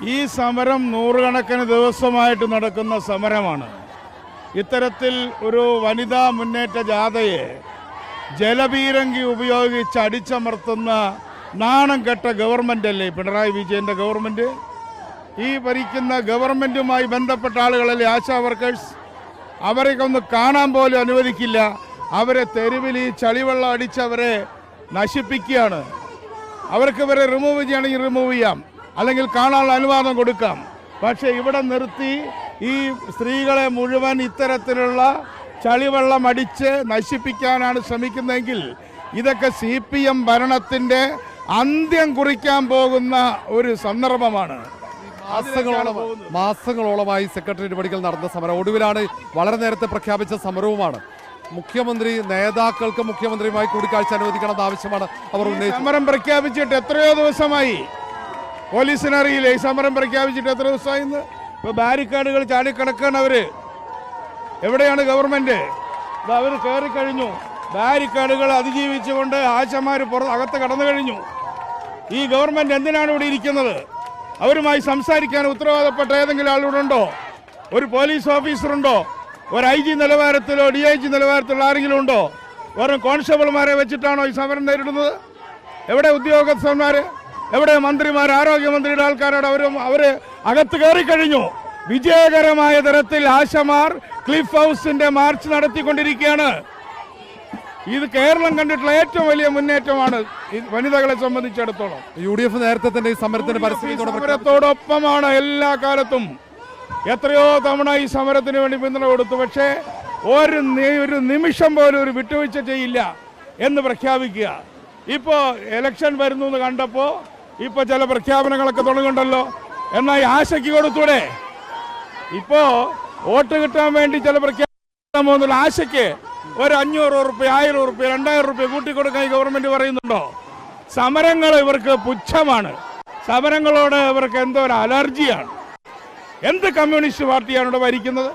ഈ സമരം നൂറുകണക്കിന് ദിവസമായിട്ട് നടക്കുന്ന സമരമാണ്. ഇത്തരത്തിൽ ഒരു വനിതാ മുന്നേറ്റ ജാഥയെ ജലപീരങ്കി ഉപയോഗിച്ച് അടിച്ചമർത്തുന്ന നാണം കെട്ട ഗവൺമെന്റ് അല്ലേ പിണറായി വിജയന്റെ ഗവൺമെന്റ്? ഈ ഭരിക്കുന്ന ഗവൺമെന്റുമായി ബന്ധപ്പെട്ട ആളുകളല്ലേ ആശാ വർക്കേഴ്സ്? അവരെയൊക്കെ ഒന്ന് കാണാൻ പോലും അനുവദിക്കില്ല. അവരെ തെരുവിൽ ഈ ചളിവെള്ളം അടിച്ചവരെ നശിപ്പിക്കുകയാണ്. അവർക്ക് ഇവരെ റിമൂവ് ചെയ്യണമെങ്കിൽ റിമൂവ് ചെയ്യാം, അല്ലെങ്കിൽ കാണാനുള്ള അനുവാദം കൊടുക്കാം. പക്ഷേ ഇവിടെ നിർത്തി ഈ സ്ത്രീകളെ മുഴുവൻ ഇത്തരത്തിലുള്ള ചളിവെള്ളം അടിച്ച് നശിപ്പിക്കാനാണ് ശ്രമിക്കുന്നതെങ്കിൽ ഇതൊക്കെ CPM ഭരണത്തിൻ്റെ അന്ത്യം കുറിക്കാൻ പോകുന്ന ഒരു സന്ദർഭമാണ്. മാസങ്ങളോളമായി സെക്രട്ടേറിയറ്റ് പടിക്കൽ നടന്ന സമരം ഒടുവിലാണ് വളരെ നേരത്തെ പ്രഖ്യാപിച്ച സമരവുമാണ്. മുഖ്യമന്ത്രി നേതാക്കൾക്ക് മുഖ്യമന്ത്രിയുമായി കൂടിക്കാഴ്ച അനുവദിക്കണമെന്ന ആവശ്യമാണ് അവർ ഉന്നയിച്ചത്. സമരം പ്രഖ്യാപിച്ചിട്ട് എത്രയോ ദിവസമായി, പോലീസിനറിയില്ലേ ഈ സമരം പ്രഖ്യാപിച്ചിട്ട് എത്ര ദിവസമായി? ഇപ്പൊ ബാരിക്കാഡുകൾ ചാടിക്കിടക്കാണ് അവര്. എവിടെയാണ് ഗവൺമെന്റ്? അവർ കയറിക്കഴിഞ്ഞു. ബാരിക്കാഡുകൾ അതിജീവിച്ചുകൊണ്ട് ആശമാർ അകത്ത് കടന്നു കഴിഞ്ഞു. ഈ ഗവൺമെന്റ് എന്തിനാണ് ഇവിടെ ഇരിക്കുന്നത്? അവരുമായി സംസാരിക്കാൻ ഉത്തരവാദപ്പെട്ട ഏതെങ്കിലും ആളിവിടെ ഉണ്ടോ? ഒരു പോലീസ് ഓഫീസറുണ്ടോ? ഒരു IG നിലവാരത്തിലോ DIG നിലവാരത്തിലോ ആരെങ്കിലും ഉണ്ടോ? വെറും കോൺസ്റ്റബിൾമാരെ വെച്ചിട്ടാണോ ഈ സമരം നേരിടുന്നത്? എവിടെ ഉദ്യോഗസ്ഥന്മാർ? എവിടെ മന്ത്രിമാർ? ആരോഗ്യമന്ത്രിയുടെ ആൾക്കാരോട് അവര് അകത്ത് കയറിക്കഴിഞ്ഞു. വിജയകരമായ തരത്തിൽ ആശമാർ ക്ലിഫ് ഹൗസിന്റെ മാർച്ച് നടത്തിക്കൊണ്ടിരിക്കുകയാണ്. ഇത് കേരളം കണ്ടിട്ടുള്ള ഏറ്റവും വലിയ മുന്നേറ്റമാണ് വനിതകളെ സംബന്ധിച്ചിടത്തോളം. UDF നേരത്തെ തന്നെ ഈ സമരത്തിന് സമരത്തോടൊപ്പമാണ് എല്ലാ കാലത്തും. എത്രയോ തവണ ഈ സമരത്തിന് വേണ്ടി പിന്തുണ കൊടുത്തു. പക്ഷേ ഒരു നിമിഷം പോലും ഒരു വിട്ടുവീഴ്ച ചെയ്യില്ല എന്ന് പ്രഖ്യാപിക്കുക. ഇപ്പോൾ ഇലക്ഷൻ വരുന്നു എന്ന് കണ്ടപ്പോൾ ഇപ്പോൾ ചില പ്രഖ്യാപനങ്ങളൊക്കെ തുടങ്ങുന്നുണ്ടല്ലോ. എന്നാൽ ആശയ്ക്ക് കൊടുത്തൂടെ? ഇപ്പോൾ വോട്ട് കിട്ടാൻ വേണ്ടി ചില പ്രഖ്യാപനം പോകുന്നുള്ള ആശയ്ക്ക് ഒരു 500 റുപ്യ, 1000 റുപ്യ, 2000 റുപ്യ കൂട്ടിക്കൊടുക്കാൻ ഈ ഗവൺമെന്റ് പറയുന്നുണ്ടോ? സമരങ്ങൾ ഇവർക്ക് പുച്ഛമാണ്. സമരങ്ങളോട് ഇവർക്ക് എന്തോ ഒരു അലർജിയാണ്. എന്ത് കമ്മ്യൂണിസ്റ്റ് പാർട്ടിയാണ് ഇവിടെ ഭരിക്കുന്നത്?